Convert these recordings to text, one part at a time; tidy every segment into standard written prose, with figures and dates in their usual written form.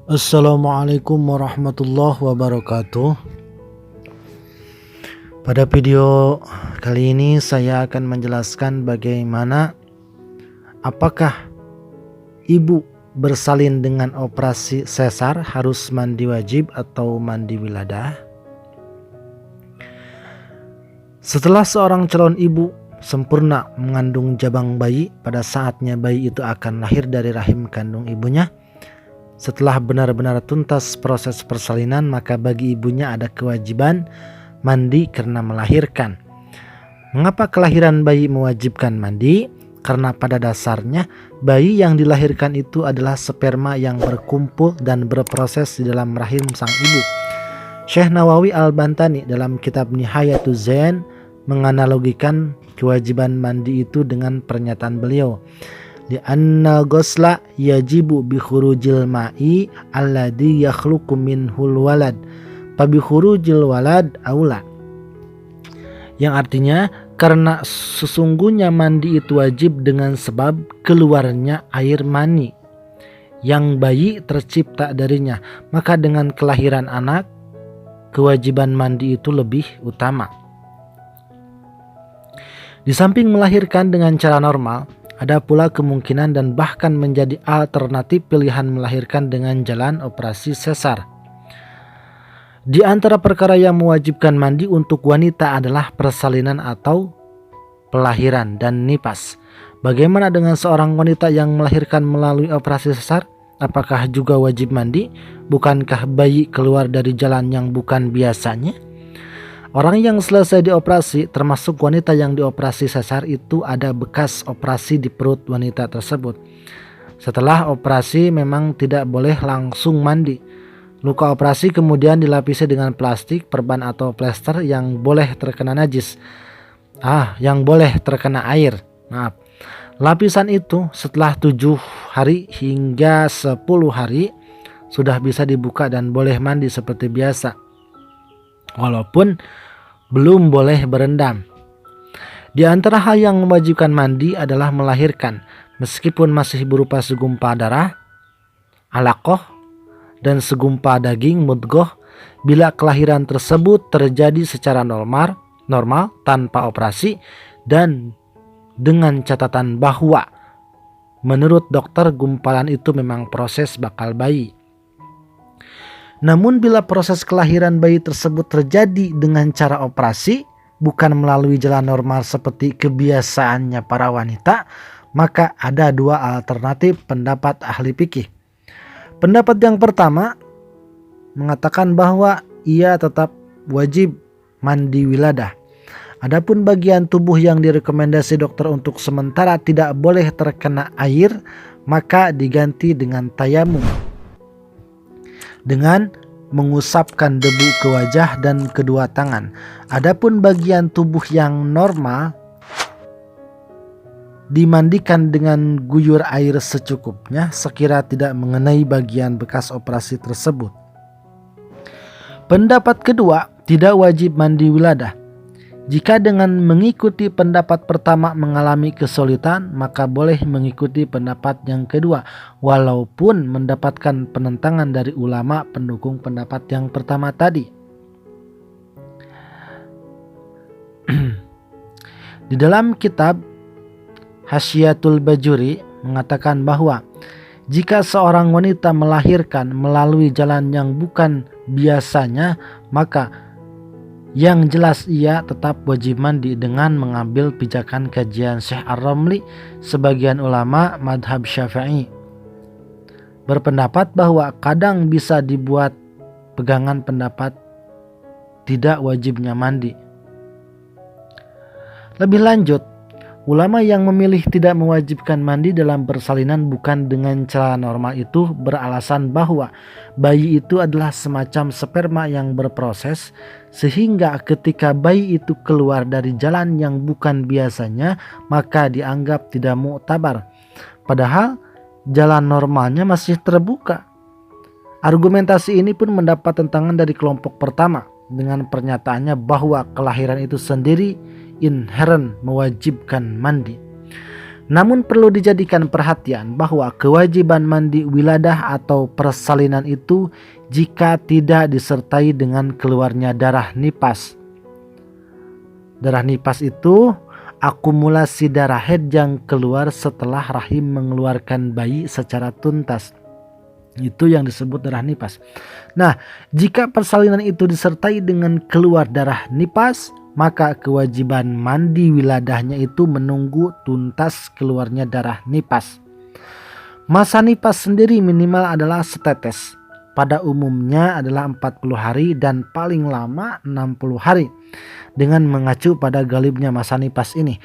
Assalamualaikum warahmatullahi wabarakatuh. Pada video kali ini saya akan menjelaskan bagaimana apakah ibu bersalin dengan operasi sesar harus mandi wajib atau mandi wiladah. Setelah seorang calon ibu sempurna mengandung jabang bayi, pada saatnya bayi itu akan lahir dari rahim kandung ibunya. Setelah benar-benar tuntas proses persalinan, maka bagi ibunya ada kewajiban mandi karena melahirkan. Mengapa kelahiran bayi mewajibkan mandi? Karena pada dasarnya bayi yang dilahirkan itu adalah sperma yang berkumpul dan berproses di dalam rahim sang ibu. Syekh Nawawi Al-Bantani dalam kitab Nihayatuz Zain menganalogikan kewajiban mandi itu dengan pernyataan beliau, li'anna ghusla yajibu bi khurujil ma'i alladhi yakhluqu minhul walad fa bi khurujil walad aula, yang artinya karena sesungguhnya mandi itu wajib dengan sebab keluarnya air mani yang bayi tercipta darinya, maka dengan kelahiran anak kewajiban mandi itu lebih utama. Di samping melahirkan dengan cara normal, ada pula kemungkinan dan bahkan menjadi alternatif pilihan melahirkan dengan jalan operasi sesar. Di antara perkara yang mewajibkan mandi untuk wanita adalah persalinan atau pelahiran dan nipas. Bagaimana dengan seorang wanita yang melahirkan melalui operasi sesar? Apakah juga wajib mandi? Bukankah bayi keluar dari jalan yang bukan biasanya? Orang yang selesai dioperasi, termasuk wanita yang dioperasi sesar, itu ada bekas operasi di perut wanita tersebut. Setelah operasi memang tidak boleh langsung mandi. Luka operasi kemudian dilapisi dengan plastik, perban atau plester yang boleh terkena najis. Yang boleh terkena air. Lapisan itu setelah 7 hari hingga 10 hari sudah bisa dibuka dan boleh mandi seperti biasa, walaupun belum boleh berendam. Di antara hal yang mewajibkan mandi adalah melahirkan, meskipun masih berupa segumpal darah, alaqah, dan segumpal daging, mudghah, bila kelahiran tersebut terjadi secara normal tanpa operasi, dan dengan catatan bahwa menurut dokter gumpalan itu memang proses bakal bayi. Namun bila proses kelahiran bayi tersebut terjadi dengan cara operasi, bukan melalui jalan normal seperti kebiasaannya para wanita, maka ada 2 alternatif pendapat ahli fikih. Pendapat yang pertama mengatakan bahwa ia tetap wajib mandi wiladah. Adapun bagian tubuh yang direkomendasi dokter untuk sementara tidak boleh terkena air, maka diganti dengan tayamum, dengan mengusapkan debu ke wajah dan kedua tangan. Adapun bagian tubuh yang normal dimandikan dengan guyur air secukupnya sekira tidak mengenai bagian bekas operasi tersebut. Pendapat kedua, tidak wajib mandi wiladah. Jika dengan mengikuti pendapat pertama mengalami kesulitan, maka boleh mengikuti pendapat yang kedua, walaupun mendapatkan penentangan dari ulama pendukung pendapat yang pertama tadi. Di dalam kitab Hasyiatul Bajuri mengatakan bahwa jika seorang wanita melahirkan melalui jalan yang bukan biasanya, maka yang jelas ia tetap wajib mandi dengan mengambil pijakan kajian Syekh Ar-Ramli. Sebagian ulama madhab Syafi'i berpendapat bahwa kadang bisa dibuat pegangan pendapat tidak wajibnya mandi. Lebih lanjut, ulama yang memilih tidak mewajibkan mandi dalam persalinan bukan dengan cara normal itu beralasan bahwa bayi itu adalah semacam sperma yang berproses, sehingga ketika bayi itu keluar dari jalan yang bukan biasanya, maka dianggap tidak muktabar. Padahal jalan normalnya masih terbuka. Argumentasi ini pun mendapat tentangan dari kelompok pertama dengan pernyataannya bahwa kelahiran itu sendiri inheren mewajibkan mandi. Namun perlu dijadikan perhatian bahwa kewajiban mandi wiladah atau persalinan itu jika tidak disertai dengan keluarnya darah nifas. Darah nifas itu akumulasi darah haid yang keluar setelah rahim mengeluarkan bayi secara tuntas. Itu yang disebut darah nifas. Nah, jika persalinan itu disertai dengan keluar darah nifas, maka kewajiban mandi wiladahnya itu menunggu tuntas keluarnya darah nifas. Masa nifas sendiri minimal adalah setetes. Pada umumnya adalah 40 hari dan paling lama 60 hari. Dengan mengacu pada galibnya masa nifas ini,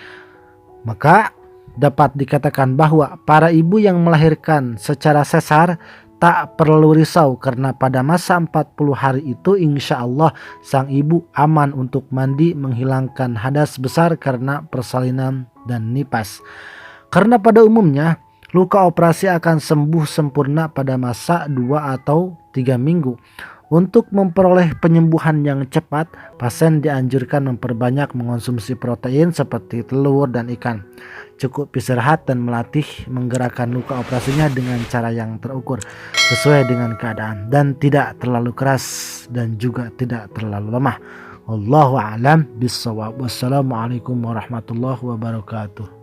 maka dapat dikatakan bahwa para ibu yang melahirkan secara sesar tak perlu risau karena pada masa 40 hari itu insya Allah sang ibu aman untuk mandi menghilangkan hadas besar karena persalinan dan nifas. Karena pada umumnya luka operasi akan sembuh sempurna pada masa 2 atau 3 minggu. Untuk memperoleh penyembuhan yang cepat, pasien dianjurkan memperbanyak mengonsumsi protein seperti telur dan ikan. Cukup istirahat dan melatih menggerakkan luka operasinya dengan cara yang terukur sesuai dengan keadaan dan tidak terlalu keras dan juga tidak terlalu lemah. Wallahu a'lam bishawab. Wassalamualaikum warahmatullahi wabarakatuh.